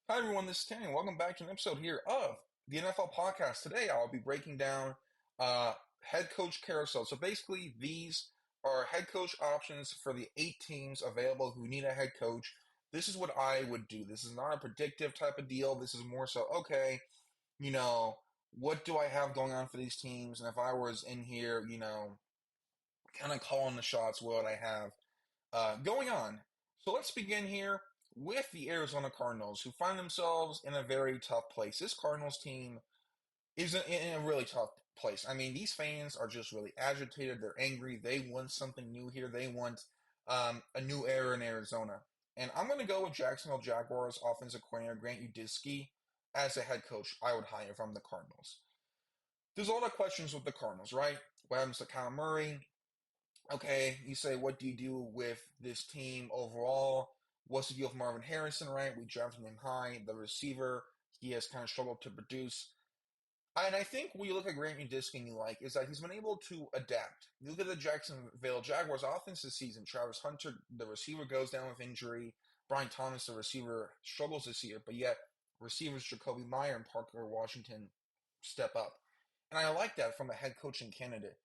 Hi everyone, this is Tanny. Welcome back to an episode here of the NFL podcast. Today I'll be breaking down head coach carousel. So basically, these are head coach options for the 8 teams available who need a head coach. This is what I would do. This is not a predictive type of deal. This is more so, okay, you know, what do I have going on for these teams? And if I was in here, kind of calling the shots, what would I have going on? So let's begin here with the Arizona Cardinals, who find themselves in a very tough place. This Cardinals team is in a really tough place. I mean, these fans are just really agitated. They're angry. They want something new here. They want a new era in Arizona. And I'm going to go with Jacksonville Jaguars offensive coordinator Grant Udinski as the head coach I would hire from the Cardinals. There's a lot of questions with the Cardinals, right? What happens to Kyle Murray? Okay, you say, what do you do with this team overall? What's the deal with Marvin Harrison, right? We drafted him high. The receiver, he has kind of struggled to produce. And I think when you look at Grant Udinski and you like, is that he's been able to adapt. You look at the Jacksonville Jaguars offense this season. Travis Hunter, the receiver, goes down with injury. Brian Thomas, the receiver, struggles this year. But yet, receivers Jacoby Meyer and Parker Washington step up. And I like that from a head coaching candidate.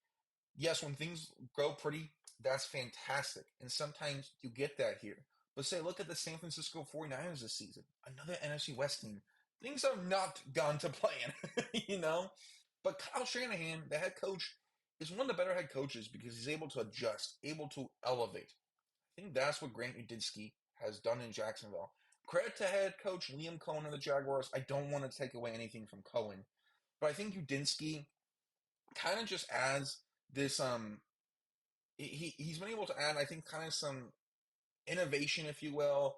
Yes, when things go pretty, that's fantastic. And sometimes you get that here. But say, look at the San Francisco 49ers this season, another NFC West team. Things have not gone to plan, you know? But Kyle Shanahan, the head coach, is one of the better head coaches because he's able to adjust, able to elevate. I think that's what Grant Udinski has done in Jacksonville. Credit to head coach Liam Cohen of the Jaguars. I don't want to take away anything from Cohen, but I think Udinski kind of just adds this he's been able to add, I think, kind of some innovation, if you will.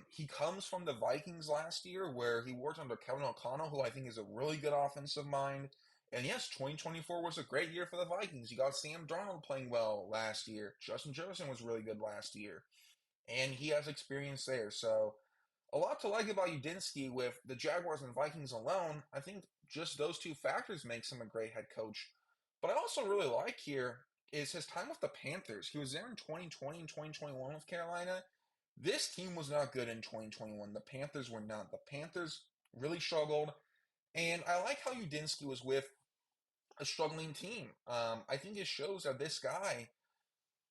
He comes from the Vikings last year, where he worked under Kevin O'Connell, who I think is a really good offensive mind. And yes, 2024 was a great year for the Vikings. You got Sam Darnold playing well last year. Justin Jefferson was really good last year, and he has experience there. So a lot to like about Udinski with the Jaguars and Vikings alone. I think just those two factors makes him a great head coach. But I also really like here is his time with the Panthers. He was there in 2020 and 2021 with Carolina. This team was not good in 2021. The Panthers were not. The Panthers really struggled. And I like how Udinski was with a struggling team. I think it shows that this guy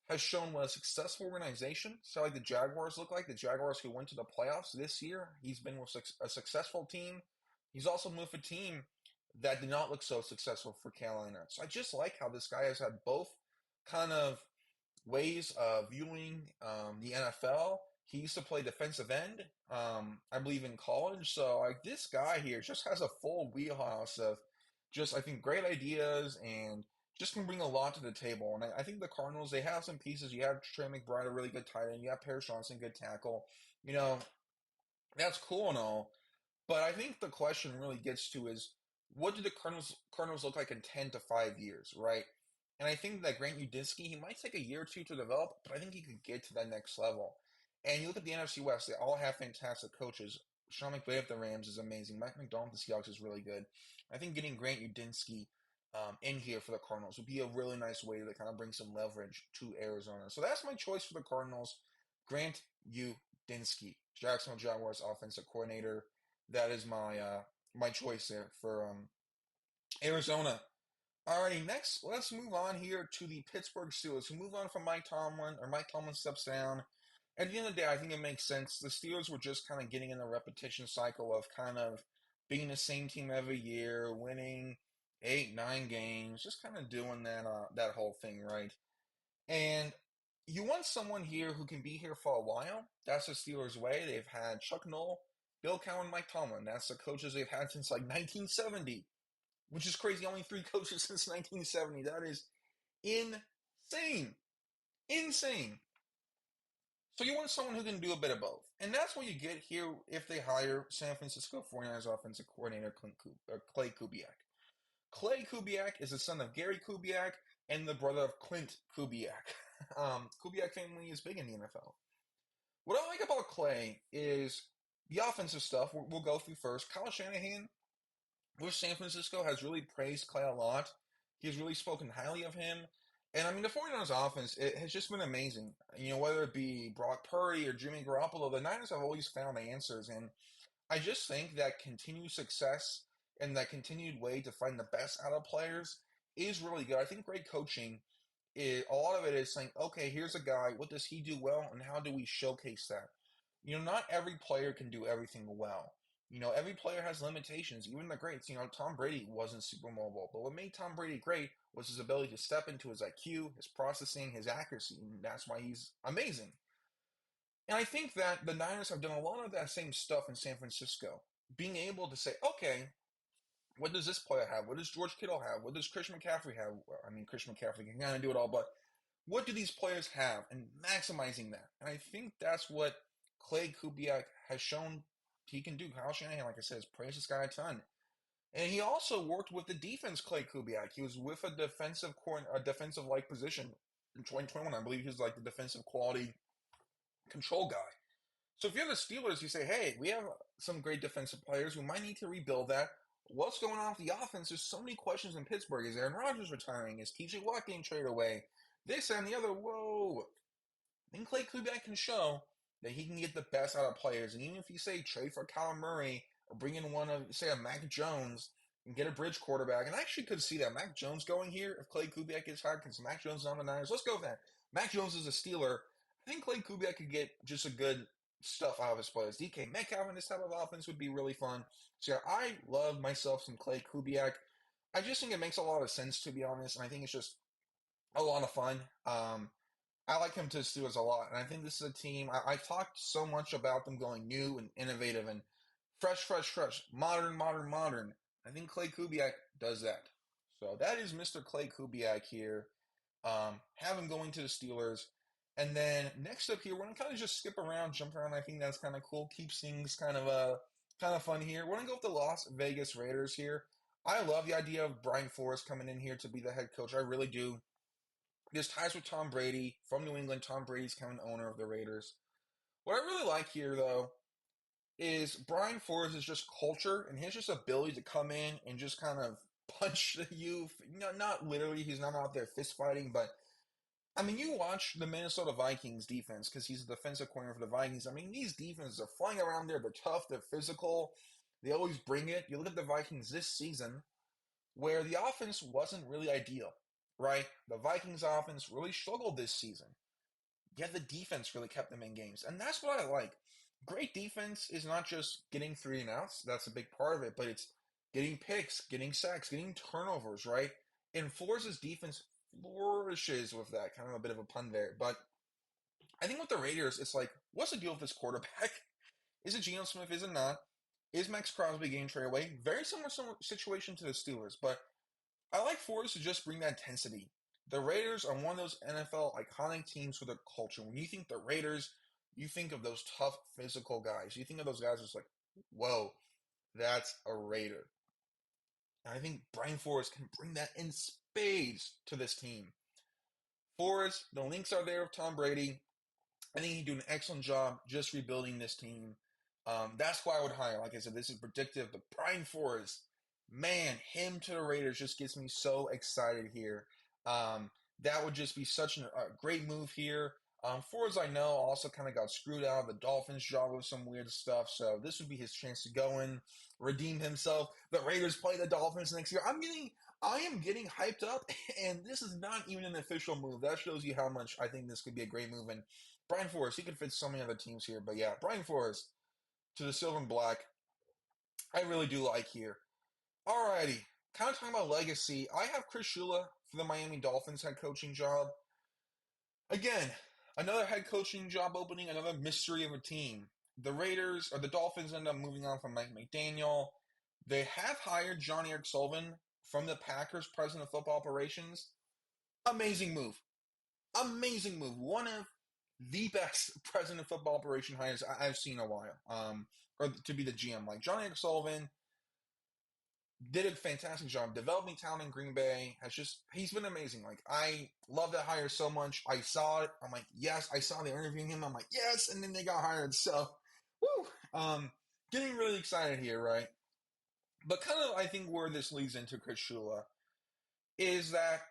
has shown what a successful organization, so like the Jaguars look like, the Jaguars who went to the playoffs this year. He's been with a successful team. He's also moved a team that did not look so successful for Carolina. So I just like how this guy has had both kind of ways of viewing the NFL. He used to play defensive end, I believe, in college. So like this guy here just has a full wheelhouse of just I think great ideas and just can bring a lot to the table. And I think the Cardinals they have some pieces. You have Trey McBride, a really good tight end. You have Paris Johnson, good tackle. You know that's cool and all, but I think the question really gets to is what do the Cardinals look like in 10 to 5 years, right? And I think that Grant Udinski, he might take a year or two to develop, but I think he could get to that next level. And you look at the NFC West, they all have fantastic coaches. Sean McVay of the Rams is amazing. Mike McDonald of the Seahawks is really good. I think getting Grant Udinski in here for the Cardinals would be a really nice way to kind of bring some leverage to Arizona. So that's my choice for the Cardinals. Grant Udinski, Jacksonville Jaguars offensive coordinator. That is my choice there for Arizona. Alrighty, next let's move on here to the Pittsburgh Steelers. We move on from Mike Tomlin, or Mike Tomlin steps down. At the end of the day, I think it makes sense. The Steelers were just kind of getting in a repetition cycle of kind of being the same team every year, winning 8, 9 games, just kind of doing that whole thing, right? And you want someone here who can be here for a while. That's the Steelers' way. They've had Chuck Noll, Bill Cowher, Mike Tomlin. That's the coaches they've had since like 1970, which is crazy. Only three coaches since 1970. That is insane. Insane. So you want someone who can do a bit of both. And that's what you get here if they hire San Francisco 49ers offensive coordinator Clay Kubiak. Clay Kubiak is the son of Gary Kubiak and the brother of Clint Kubiak. Kubiak family is big in the NFL. What I like about Clay is the offensive stuff. We'll go through first. Kyle Shanahan with San Francisco has really praised Clay a lot. He's really spoken highly of him. And I mean, the 49ers offense, it has just been amazing. You know, whether it be Brock Purdy or Jimmy Garoppolo, the Niners have always found answers. And I just think that continued success and that continued way to find the best out of players is really good. I think great coaching a lot of it is saying, okay, here's a guy. What does he do well, and how do we showcase that? Not every player can do everything well. Every player has limitations, even the greats. Tom Brady wasn't super mobile, but what made Tom Brady great was his ability to step into his IQ, his processing, his accuracy, and that's why he's amazing. And I think that the Niners have done a lot of that same stuff in San Francisco, being able to say, okay, what does this player have? What does George Kittle have? What does Christian McCaffrey have? I mean, Christian McCaffrey can kind of do it all, but what do these players have? And maximizing that. And I think that's what Clay Kubiak has shown he can do. Kyle Shanahan, like I said, has praised this guy a ton. And he also worked with the defense, Clay Kubiak. He was with a defensive like position in 2021. I believe he was like the defensive quality control guy. So if you're the Steelers, you say, hey, we have some great defensive players. We might need to rebuild that. What's going on with the offense? There's so many questions in Pittsburgh. Is Aaron Rodgers retiring? Is TJ Watt getting traded away? This and the other. Whoa. I think Clay Kubiak can show that he can get the best out of players. And even if you say trade for Kyler Murray or bring in one of, say, a Mac Jones and get a bridge quarterback, and I actually could see that Mac Jones going here if Clay Kubiak gets hired because Mac Jones is on the Niners. Let's go with that. Mac Jones is a Steeler. I think Clay Kubiak could get just a good stuff out of his players. DK Metcalf in this type of offense would be really fun. So yeah, I love myself some Clay Kubiak. I just think it makes a lot of sense, to be honest, and I think it's just a lot of fun. I like him to the Steelers a lot, and I think this is a team. I've talked so much about them going new and innovative and fresh, modern, modern, modern. I think Clay Kubiak does that. So that is Mr. Clay Kubiak here. Have him going to the Steelers. And then next up here, we're gonna kind of just skip around, jump around. I think that's kind of cool. Keeps things kind of fun here. We're gonna go with the Las Vegas Raiders here. I love the idea of Brian Flores coming in here to be the head coach. I really do. His ties with Tom Brady from New England. Tom Brady's kind of owner of the Raiders. What I really like here, though, is Brian Flores is just culture and his just ability to come in and just kind of punch you. Not literally, he's not out there fist fighting, but I mean, you watch the Minnesota Vikings defense because he's the defensive coordinator for the Vikings. I mean, these defenses are flying around there. They're tough. They're physical. They always bring it. You look at the Vikings this season, where the offense wasn't really ideal, right? The Vikings offense really struggled this season. Yet the defense really kept them in games. And that's what I like. Great defense is not just getting three and outs. That's a big part of it, but it's getting picks, getting sacks, getting turnovers, right? And Flores' defense flourishes with that. Kind of a bit of a pun there. But I think with the Raiders, it's like, what's the deal with this quarterback? Is it Geno Smith? Is it not? Is Max Crosby getting traded away? Very similar situation to the Steelers, but I like Flores to just bring that intensity. The Raiders are one of those NFL iconic teams with a culture. When you think the Raiders, you think of those tough physical guys. You think of those guys just like, whoa, that's a Raider. And I think Brian Flores can bring that in spades to this team. Flores, the links are there with Tom Brady. I think he'd do an excellent job just rebuilding this team. That's why I would hire. Like I said, this is predictive, but Brian Flores, man, him to the Raiders just gets me so excited here. That would just be such a great move here. Flores, I know, also kind of got screwed out of the Dolphins job with some weird stuff, so this would be his chance to go in, redeem himself. The Raiders play the Dolphins next year. I am getting hyped up, and this is not even an official move. That shows you how much I think this could be a great move. And Brian Flores, he could fit so many other teams here, but yeah, Brian Flores to the silver and black, I really do like here. Alrighty, kind of talking about legacy. I have Chris Shula for the Miami Dolphins head coaching job. Again, another head coaching job opening, another mystery of a team. The Raiders or the Dolphins end up moving on from Mike McDaniel. They have hired John Eric Sullivan from the Packers, president of football operations. Amazing move. Amazing move. One of the best president of football operation hires I've seen in a while. Or to be the GM. Like John Eric Sullivan did a fantastic job developing talent in Green Bay. He's been amazing. Like I love that hire so much. I saw it. I'm like, yes. I saw they interviewing him. I'm like, yes. And then they got hired. So, woo. Getting really excited here, right? But kind of, I think where this leads into Chris Shula is that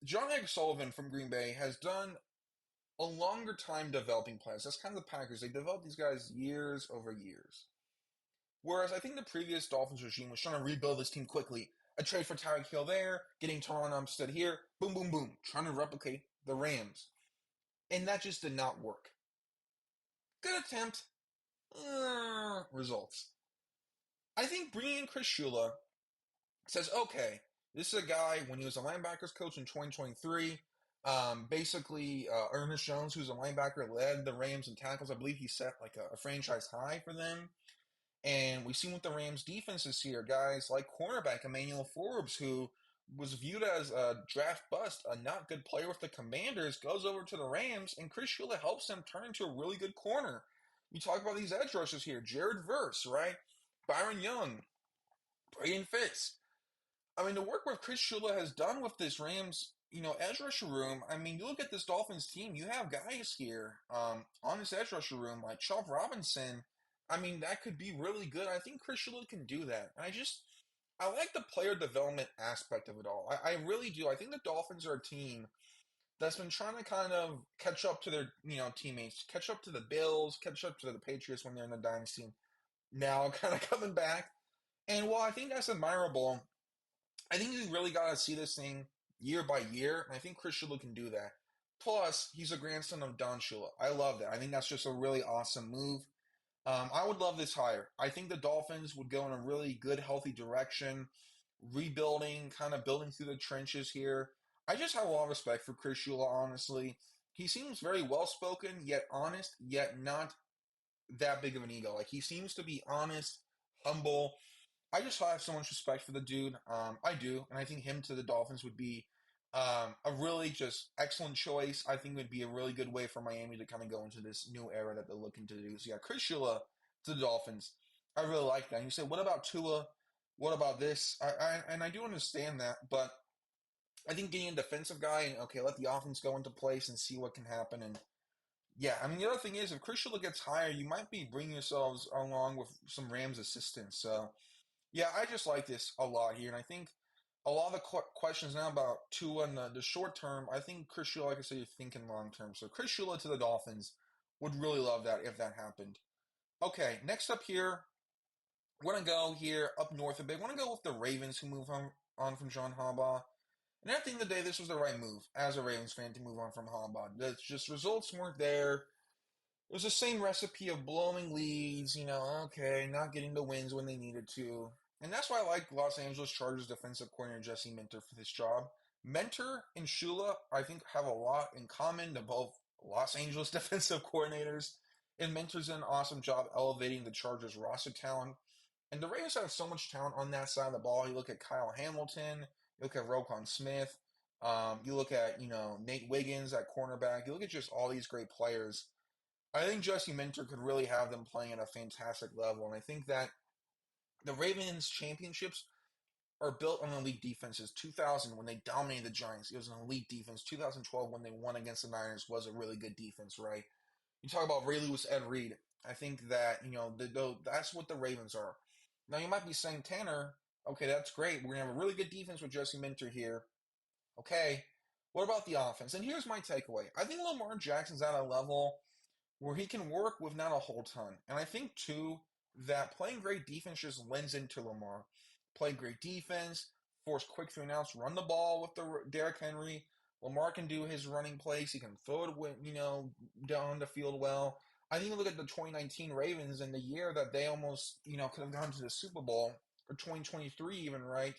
John Egg Sullivan from Green Bay has done a longer time developing players. That's kind of the Packers. They develop these guys years over years. Whereas I think the previous Dolphins regime was trying to rebuild this team quickly. A trade for Tyreek Hill there, getting Teron Armstead here, boom, boom, boom, trying to replicate the Rams. And that just did not work. Good attempt, results. I think bringing in Chris Shula says, okay, this is a guy, when he was a linebackers coach in 2023, basically Ernest Jones, who's a linebacker, led the Rams in tackles. I believe he set like a franchise high for them. And we've seen with the Rams defense this year, guys like cornerback Emmanuel Forbes, who was viewed as a draft bust, a not good player with the Commanders, goes over to the Rams, and Chris Shula helps them turn into a really good corner. We talk about these edge rushers here. Jared Verse, right? Byron Young, Braden Fitz. I mean, the work what Chris Shula has done with this Rams, edge rusher room. I mean, you look at this Dolphins team. You have guys here on this edge rusher room like Chop Robinson. I mean, that could be really good. I think Chris Shula can do that. And I like the player development aspect of it all. I really do. I think the Dolphins are a team that's been trying to kind of catch up to their teammates, catch up to the Bills, catch up to the Patriots when they're in the dynasty. Now, kind of coming back. And while I think that's admirable, I think you really got to see this thing year by year, and I think Chris Shula can do that. Plus, he's a grandson of Don Shula. I love that. I think that's just a really awesome move. I would love this hire. I think the Dolphins would go in a really good, healthy direction, rebuilding, kind of building through the trenches here. I just have a lot of respect for Chris Shula, honestly. He seems very well spoken, yet honest, yet not that big of an ego. Like, he seems to be honest, humble. I just have so much respect for the dude. I do, and I think him to the Dolphins would be a really just excellent choice. I think it would be a really good way for Miami to kind of go into this new era that they're looking to do. So yeah, Chris Shula to the Dolphins. I really like that. And you say, what about Tua? What about this? And I do understand that, but I think getting a defensive guy and okay, let the offense go into place and see what can happen. And yeah, I mean the other thing is if Chris Shula gets hired, you might be bringing yourselves along with some Rams assistants. So yeah, I just like this a lot here, and I think a lot of the questions now about Tua in the short term, I think Chris Shula, like I said, is thinking long term. So Chris Shula to the Dolphins would really love that if that happened. Okay, next up here, want to go here up north a bit. Want to go with the Ravens who move on from John Harbaugh. And at the end of the day, this was the right move as a Ravens fan to move on from Harbaugh. That's just results weren't there. It was the same recipe of blowing leads, okay, not getting the wins when they needed to. And that's why I like Los Angeles Chargers defensive coordinator Jesse Minter for this job. Mentor and Shula, I think, have a lot in common. They're both Los Angeles defensive coordinators. And Mentor's done an awesome job elevating the Chargers roster talent. And the Ravens have so much talent on that side of the ball. You look at Kyle Hamilton, you look at Roquan Smith, you look at, Nate Wiggins at cornerback. You look at just all these great players. I think Jesse Minter could really have them playing at a fantastic level, and I think that the Ravens championships are built on elite defenses. 2000, when they dominated the Giants, it was an elite defense. 2012, when they won against the Niners, was a really good defense, right? You talk about Ray Lewis, Ed Reed. I think that, that's what the Ravens are. Now, you might be saying, Tanner, okay, that's great. We're going to have a really good defense with Jesse Minter here. Okay, what about the offense? And here's my takeaway. I think Lamar Jackson's at a level where he can work with not a whole ton. And I think, too, that playing great defense just lends into Lamar. Play great defense, force quick three and outs, run the ball with the Derrick Henry. Lamar can do his running plays. He can throw it, down the field well. I think you look at the 2019 Ravens and the year that they almost, could have gone to the Super Bowl, or 2023 even, right?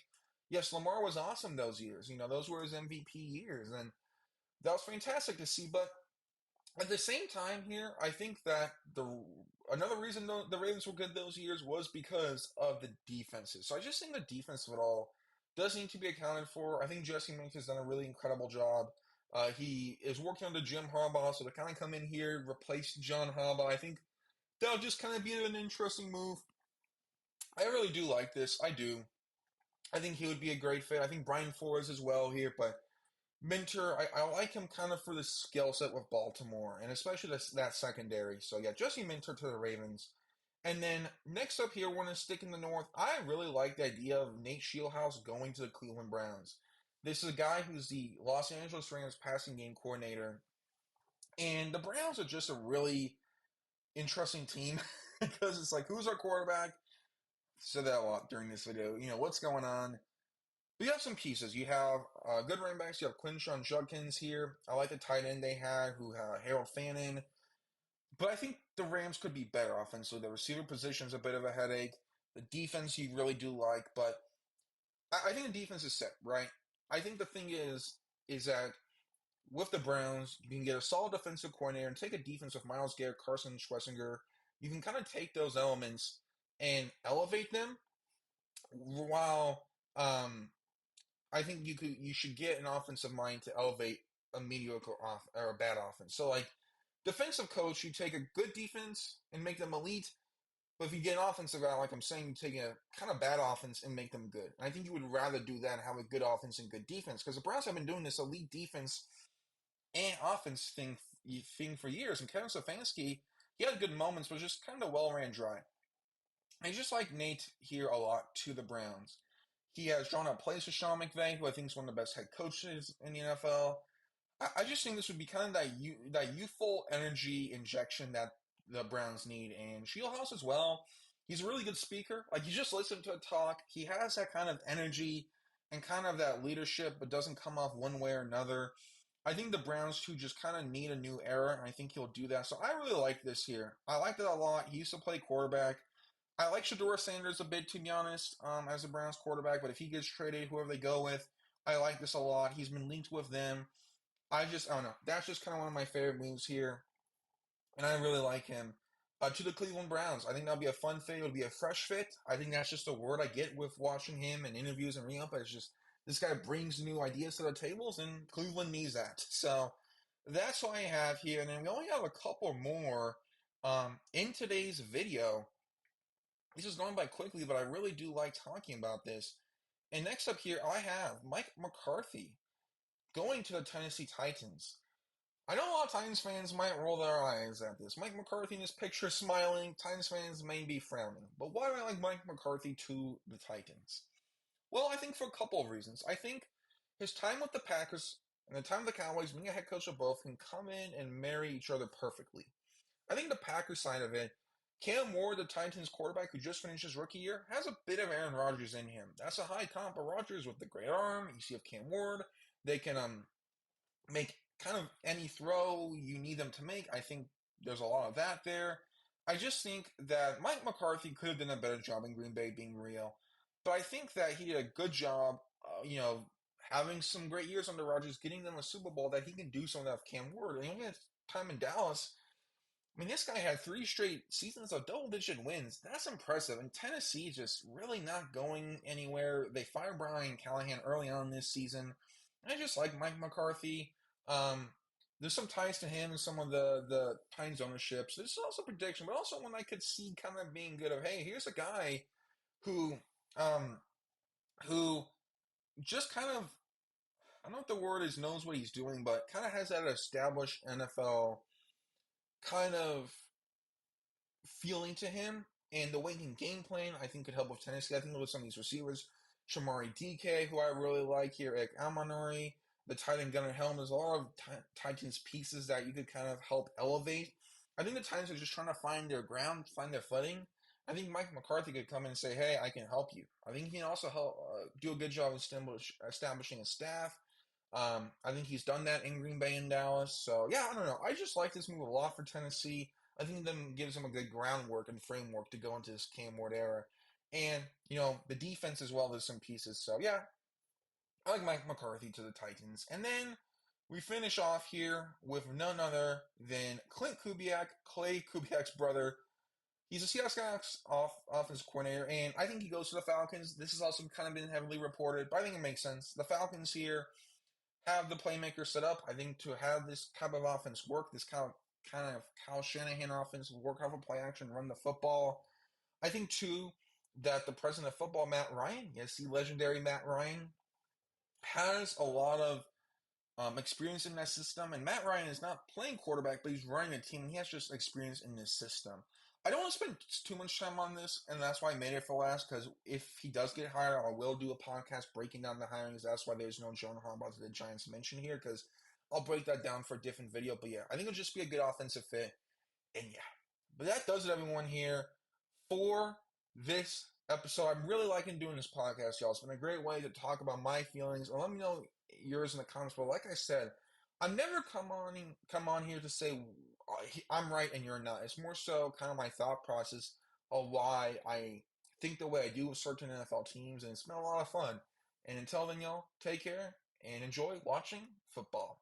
Yes, Lamar was awesome those years. Those were his MVP years. And that was fantastic to see. But at the same time here, I think that another reason the Ravens were good those years was because of the defenses. So I just think the defense of it all does need to be accounted for. I think Jesse Minter has done a really incredible job. He is working under Jim Harbaugh, so to kind of come in here, replace John Harbaugh, I think that'll just kind of be an interesting move. I really do like this. I do. I think he would be a great fit. I think Brian Flores as well here, but Minter, I like him kind of for the skill set with Baltimore, and especially that secondary. So yeah, Jesse Minter to the Ravens. And then next up here, we're going to stick in the North. I really like the idea of Nate Shieldhouse going to the Cleveland Browns. This is a guy who's the Los Angeles Rams passing game coordinator. And the Browns are just a really interesting team because it's like, who's our quarterback? said that a lot during this video. What's going on? But you have some pieces. You have good running backs. You have Quinshawn Judkins here. I like the tight end they had, who Harold Fannin. But I think the Rams could be better offensively. The receiver position's a bit of a headache. The defense you really do like, but I think the defense is set, right? I think the thing is that with the Browns, you can get a solid defensive coordinator and take a defense with Myles Garrett, Carson Schwessinger. You can kind of take those elements and elevate them while I think you should get an offensive mind to elevate a mediocre or a bad offense. So like defensive coach, you take a good defense and make them elite. But if you get an offensive guy, like I'm saying, you take a kind of bad offense and make them good. And I think you would rather do that and have a good offense and good defense because the Browns have been doing this elite defense and offense thing for years. And Kevin Stefanski, he had good moments, but just kind of well ran dry. I just like Nate here a lot to the Browns. He has drawn up plays for Sean McVay, who I think is one of the best head coaches in the NFL. I just think this would be kind of that youthful energy injection that the Browns need. And Shieldhouse as well. He's a really good speaker. Like, you just listen to it talk. He has that kind of energy and kind of that leadership, but doesn't come off one way or another. I think the Browns, too, just kind of need a new era, and I think he'll do that. So I really like this here. I liked it a lot. He used to play quarterback. I like Shedeur Sanders a bit, to be honest, as a Browns quarterback, but if he gets traded, whoever they go with, I like this a lot. He's been linked with them. I don't know. That's just kind of one of my favorite moves here, and I really like him. To the Cleveland Browns, I think that'll be a fun fit. It'll be a fresh fit. I think that's just a word I get with watching him and interviews and reading up. It's just this guy brings new ideas to the tables, and Cleveland needs that. So that's what I have here, and then we only have a couple more in today's video. This is going by quickly, but I really do like talking about this. And next up here, I have Mike McCarthy going to the Tennessee Titans. I know a lot of Titans fans might roll their eyes at this. Mike McCarthy in this picture smiling. Titans fans may be frowning. But why do I like Mike McCarthy to the Titans? Well, I think for a couple of reasons. I think his time with the Packers and the time with the Cowboys, being a head coach of both, can come in and marry each other perfectly. I think the Packers side of it, Cam Ward, the Titans quarterback who just finished his rookie year, has a bit of Aaron Rodgers in him. That's a high comp of Rodgers with the great arm. You see of Cam Ward. They can make kind of any throw you need them to make. I think there's a lot of that there. I just think that Mike McCarthy could have done a better job in Green Bay, being real. But I think that he did a good job, having some great years under Rodgers, getting them a Super Bowl, that he can do some of that with Cam Ward. And he had time in Dallas. I mean, this guy had 3 straight seasons of double-digit wins. That's impressive. And Tennessee is just really not going anywhere. They fired Brian Callahan early on this season. I just like Mike McCarthy. There's some ties to him and some of the Titans ownership. So this is also a prediction, but also one I could see kind of being good of, hey, here's a guy who um, who just kind of, I don't know what the word is, knows what he's doing, but kind of has that established NFL kind of feeling to him, and the way he can game plan, I think could help with Tennessee. I think with some of these receivers, Shamari DK, who I really like here, Ek Amanori, the tight end Gunnar Helm, there's a lot of Titans pieces that you could kind of help elevate. I think the Titans are just trying to find their ground, find their footing. I think Mike McCarthy could come in and say, hey, I can help you. I think he can also help do a good job of establishing a staff. I think he's done that in Green Bay and Dallas. So, yeah, I don't know. I just like this move a lot for Tennessee. I think that gives them a good groundwork and framework to go into this Cam Ward era. And, the defense as well, there's some pieces. So, yeah, I like Mike McCarthy to the Titans. And then we finish off here with none other than Clint Kubiak, Clay Kubiak's brother. He's a Seahawks offensive coordinator, and I think he goes to the Falcons. This has also kind of been heavily reported, but I think it makes sense. The Falcons here have the playmaker set up. I think to have this type of offense work, this kind of Kyle Shanahan offense, work off of play action, run the football. I think, too, that the president of football, Matt Ryan, yes, the legendary Matt Ryan, has a lot of experience in that system. And Matt Ryan is not playing quarterback, but he's running a team. And he has just experience in this system. I don't want to spend too much time on this, and that's why I made it for last, because if he does get hired, I will do a podcast breaking down the hirings. That's why there's no John Harbaugh to the Giants mention here, because I'll break that down for a different video. But yeah, I think it'll just be a good offensive fit. And yeah, but that does it, everyone, here for this episode. I'm really liking doing this podcast, y'all. It's been a great way to talk about my feelings. And let me know yours in the comments. But like I said, I've never come on here to say I'm right and you're not. It's more so kind of my thought process of why I think the way I do with certain NFL teams, and it's been a lot of fun. And until then, y'all, take care and enjoy watching football.